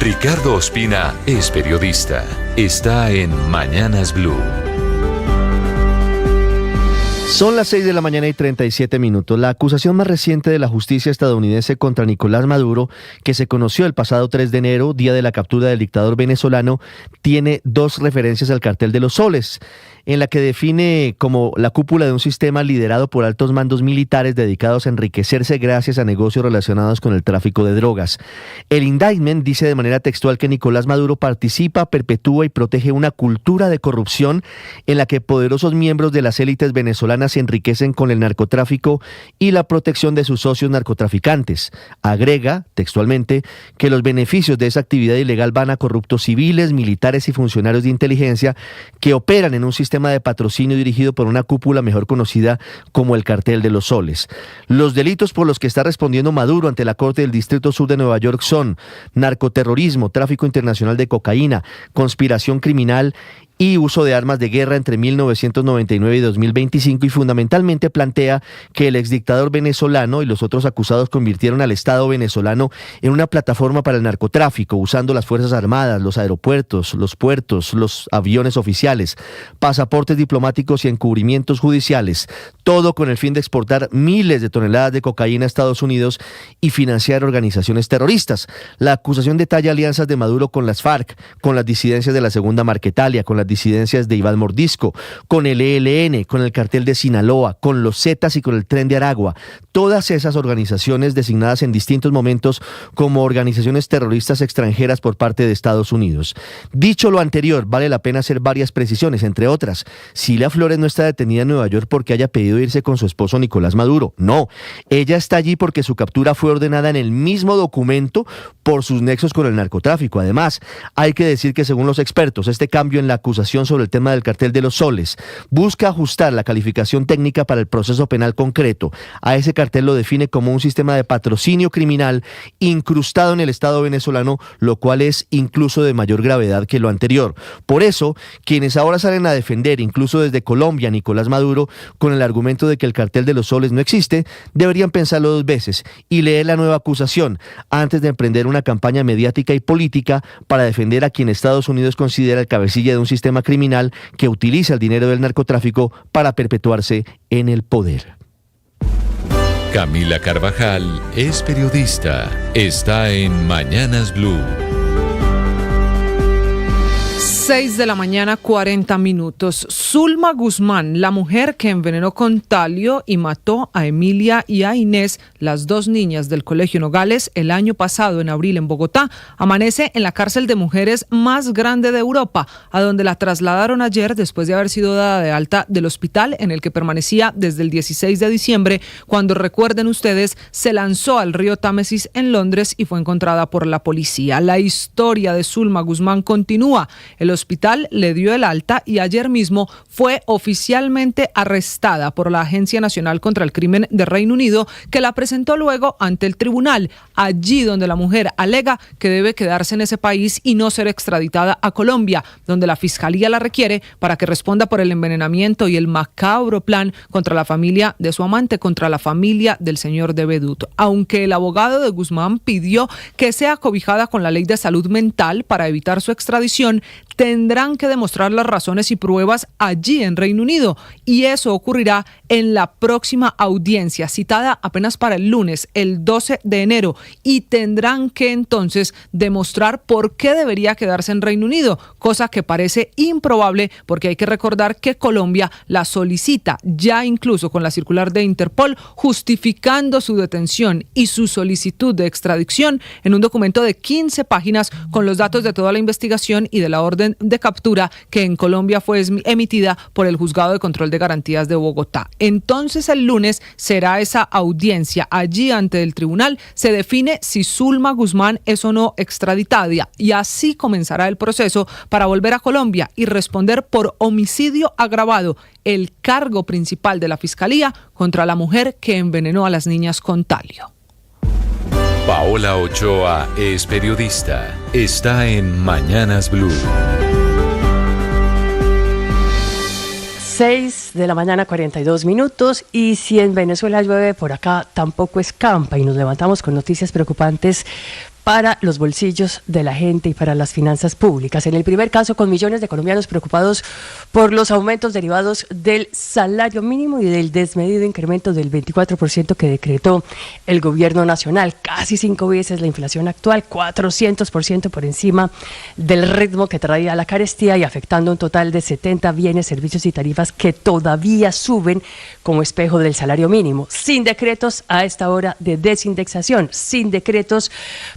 Ricardo Ospina es periodista. Está en Mañanas Blue. Son las 6 de la mañana y 37 minutos. La acusación más reciente de la justicia estadounidense contra Nicolás Maduro, que se conoció el pasado 3 de enero, día de la captura del dictador venezolano, tiene dos referencias al cartel de los soles, en la que define como la cúpula de un sistema liderado por altos mandos militares dedicados a enriquecerse gracias a negocios relacionados con el tráfico de drogas. El indictment dice de manera textual que Nicolás Maduro participa, perpetúa y protege una cultura de corrupción en la que poderosos miembros de las élites venezolanas se enriquecen con el narcotráfico y la protección de sus socios narcotraficantes. Agrega, textualmente, que los beneficios de esa actividad ilegal van a corruptos civiles, militares y funcionarios de inteligencia que operan en un sistema de patrocinio dirigido por una cúpula mejor conocida como el Cartel de los Soles. Los delitos por los que está respondiendo Maduro ante la Corte del Distrito Sur de Nueva York son narcoterrorismo, tráfico internacional de cocaína, conspiración criminal y uso de armas de guerra entre 1999 y 2025, y fundamentalmente plantea que el exdictador venezolano y los otros acusados convirtieron al Estado venezolano en una plataforma para el narcotráfico, usando las Fuerzas Armadas, los aeropuertos, los puertos, los aviones oficiales, pasaportes diplomáticos y encubrimientos judiciales, todo con el fin de exportar miles de toneladas de cocaína a Estados Unidos y financiar organizaciones terroristas. La acusación detalla alianzas de Maduro con las FARC, con las disidencias de la Segunda Marquetalia, con las disidencias de Iván Mordisco, con el ELN, con el cartel de Sinaloa, con los Zetas y con el Tren de Aragua. Todas esas organizaciones designadas en distintos momentos como organizaciones terroristas extranjeras por parte de Estados Unidos. Dicho lo anterior, vale la pena hacer varias precisiones, entre otras. Cilia Flores no está detenida en Nueva York porque haya pedido irse con su esposo Nicolás Maduro. No, ella está allí porque su captura fue ordenada en el mismo documento por sus nexos con el narcotráfico. Además, hay que decir que según los expertos, este cambio en la acusación sobre el tema del cartel de los soles busca ajustar la calificación técnica para el proceso penal concreto. A ese cartel lo define como un sistema de patrocinio criminal incrustado en el Estado venezolano, lo cual es incluso de mayor gravedad que lo anterior. Por eso, quienes ahora salen a defender, incluso desde Colombia, a Nicolás Maduro, con el argumento de que el cartel de los soles no existe, deberían pensarlo dos veces y leer la nueva acusación antes de emprender una campaña mediática y política para defender a quien Estados Unidos considera el cabecilla de un sistema criminal que utiliza el dinero del narcotráfico para perpetuarse en el poder. Camila Carvajal es periodista. Está en Mañanas Blue. 6 de la mañana, 40 minutos. Zulma Guzmán, la mujer que envenenó con talio y mató a Emilia y a Inés, las dos niñas del Colegio Nogales, el año pasado, en abril, en Bogotá, amanece en la cárcel de mujeres más grande de Europa, a donde la trasladaron ayer después de haber sido dada de alta del hospital en el que permanecía desde el 16 de diciembre, cuando, recuerden ustedes, se lanzó al río Támesis en Londres y fue encontrada por la policía. La historia de Zulma Guzmán continúa. El hospital le dio el alta y ayer mismo fue oficialmente arrestada por la Agencia Nacional contra el Crimen de Reino Unido, que la presentó luego ante el tribunal, allí donde la mujer alega que debe quedarse en ese país y no ser extraditada a Colombia, donde la Fiscalía la requiere para que responda por el envenenamiento y el macabro plan contra la familia de su amante, contra la familia del señor de Bedut. Aunque el abogado de Guzmán pidió que sea cobijada con la ley de salud mental para evitar su extradición, tendrán que demostrar las razones y pruebas allí en Reino Unido, y eso ocurrirá en la próxima audiencia citada apenas para el lunes, el 12 de enero, y tendrán que entonces demostrar por qué debería quedarse en Reino Unido, cosa que parece improbable porque hay que recordar que Colombia la solicita ya incluso con la circular de Interpol, justificando su detención y su solicitud de extradición en un documento de 15 páginas con los datos de toda la investigación y de la orden de captura que en Colombia fue emitida por el Juzgado de Control de Garantías de Bogotá. Entonces el lunes será esa audiencia. Allí ante el tribunal se define si Zulma Guzmán es o no extraditada, y así comenzará el proceso para volver a Colombia y responder por homicidio agravado, el cargo principal de la Fiscalía contra la mujer que envenenó a las niñas con talio. Paola Ochoa es periodista. Está en Mañanas Blue. 6 de la mañana, 42 minutos, y si en Venezuela llueve, por acá tampoco escampa, y nos levantamos con noticias preocupantes para los bolsillos de la gente y para las finanzas públicas. En el primer caso, con millones de colombianos preocupados por los aumentos derivados del salario mínimo y del desmedido incremento del 24% que decretó el gobierno nacional, casi 5 veces la inflación actual, 400% por encima del ritmo que traía la carestía y afectando un total de 70 bienes, servicios y tarifas que todavía suben como espejo del salario mínimo, sin decretos a esta hora de desindexación, sin decretos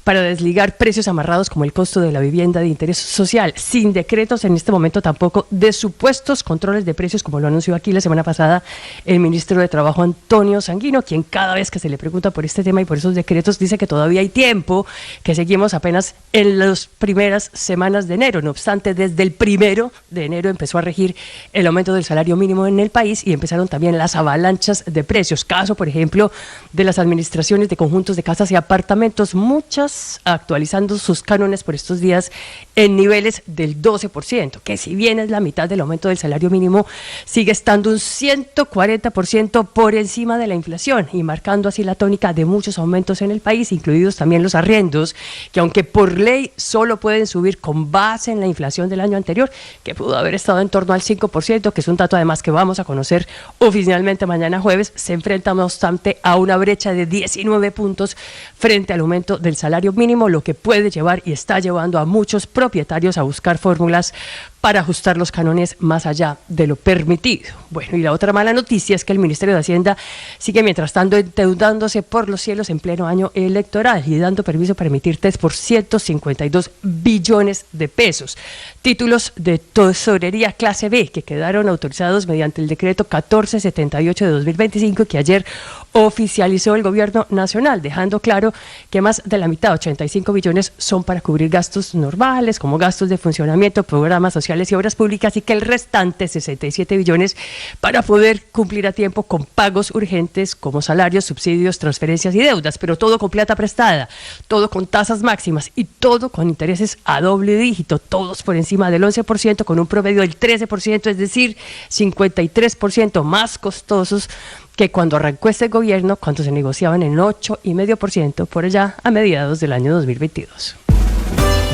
para desligar precios amarrados como el costo de la vivienda de interés social, sin decretos en este momento tampoco de supuestos controles de precios, como lo anunció aquí la semana pasada el ministro de Trabajo Antonio Sanguino, quien cada vez que se le pregunta por este tema y por esos decretos dice que todavía hay tiempo, que seguimos apenas en las primeras semanas de enero. No obstante, desde el 1 de enero empezó a regir el aumento del salario mínimo en el país y empezaron también las avalanchas de precios. Caso, por ejemplo, de las administraciones de conjuntos de casas y apartamentos, muchas actualizando sus cánones por estos días en niveles del 12%, que si bien es la mitad del aumento del salario mínimo, sigue estando un 140% por encima de la inflación y marcando así la tónica de muchos aumentos en el país, incluidos también los arriendos, que aunque por ley solo pueden subir con base en la inflación del año anterior, que pudo haber estado en torno al 5%, que es un dato además que vamos a conocer oficialmente mañana jueves, se enfrenta no obstante a una brecha de 19 puntos frente al aumento del salario mínimo, lo que puede llevar y está llevando a muchos propietarios a buscar fórmulas para ajustar los cánones más allá de lo permitido. Bueno, y la otra mala noticia es que el Ministerio de Hacienda sigue mientras tanto endeudándose por los cielos en pleno año electoral y dando permiso para emitir test por 152 billones de pesos. Títulos de tesorería clase B que quedaron autorizados mediante el decreto 1478 de 2025 que ayer oficializó el gobierno nacional, dejando claro que más de la mitad, 85 billones, son para cubrir gastos normales, como gastos de funcionamiento, programas sociales y obras públicas, y que el restante, 67 billones, para poder cumplir a tiempo con pagos urgentes como salarios, subsidios, transferencias y deudas, pero todo con plata prestada, todo con tasas máximas y todo con intereses a doble dígito, todos por encima del 11%, con un promedio del 13%, es decir, 53% más costosos que cuando arrancó este gobierno, cuando se negociaban en 8,5% por allá a mediados del año 2022.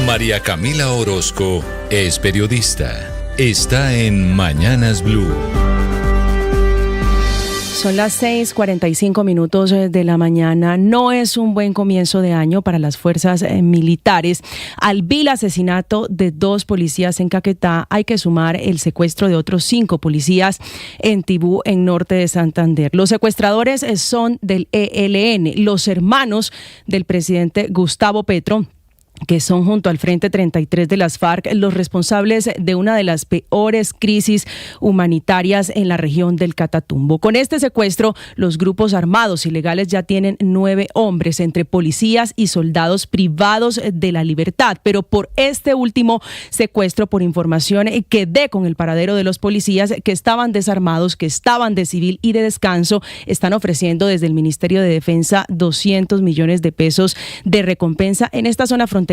María Camila Orozco es periodista. Está en Mañanas Blue. Son las 6:45 de la mañana. No es un buen comienzo de año para las fuerzas militares. Al vil asesinato de 2 policías en Caquetá hay que sumar el secuestro de otros 5 policías en Tibú, en norte de Santander. Los secuestradores son del ELN, los hermanos del presidente Gustavo Petro, que son junto al Frente 33 de las FARC los responsables de una de las peores crisis humanitarias en la región del Catatumbo. Con este secuestro, los grupos armados ilegales ya tienen 9 hombres, entre policías y soldados privados de la libertad. Pero por este último secuestro, por información que dé con el paradero de los policías que estaban desarmados, que estaban de civil y de descanso, están ofreciendo desde el Ministerio de Defensa 200 millones de pesos de recompensa en esta zona fronteriza,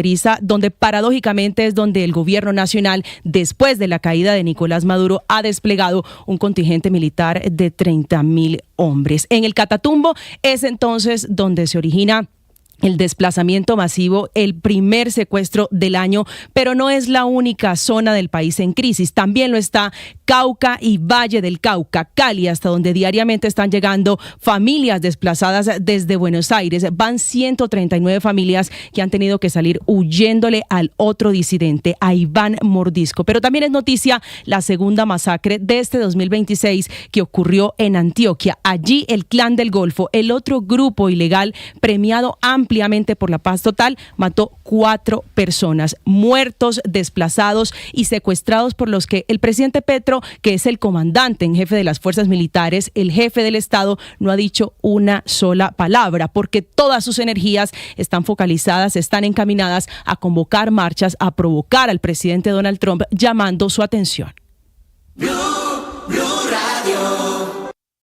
donde paradójicamente es donde el gobierno nacional, después de la caída de Nicolás Maduro, ha desplegado un contingente militar de 30.000 hombres. En el Catatumbo es entonces donde se origina el desplazamiento masivo, el primer secuestro del año, pero no es la única zona del país en crisis. También lo está Cauca y Valle del Cauca, Cali, hasta donde diariamente están llegando familias desplazadas desde Buenos Aires. Van 139 familias que han tenido que salir huyéndole al otro disidente, a Iván Mordisco. Pero también es noticia la segunda masacre de este 2026 que ocurrió en Antioquia. Allí el Clan del Golfo, el otro grupo ilegal premiado ampliamente por la paz total, mató 4 personas, muertos, desplazados y secuestrados, por los que el presidente Petro, que es el comandante en jefe de las fuerzas militares, el jefe del Estado, no ha dicho una sola palabra, porque todas sus energías están focalizadas, están encaminadas a convocar marchas, a provocar al presidente Donald Trump, llamando su atención.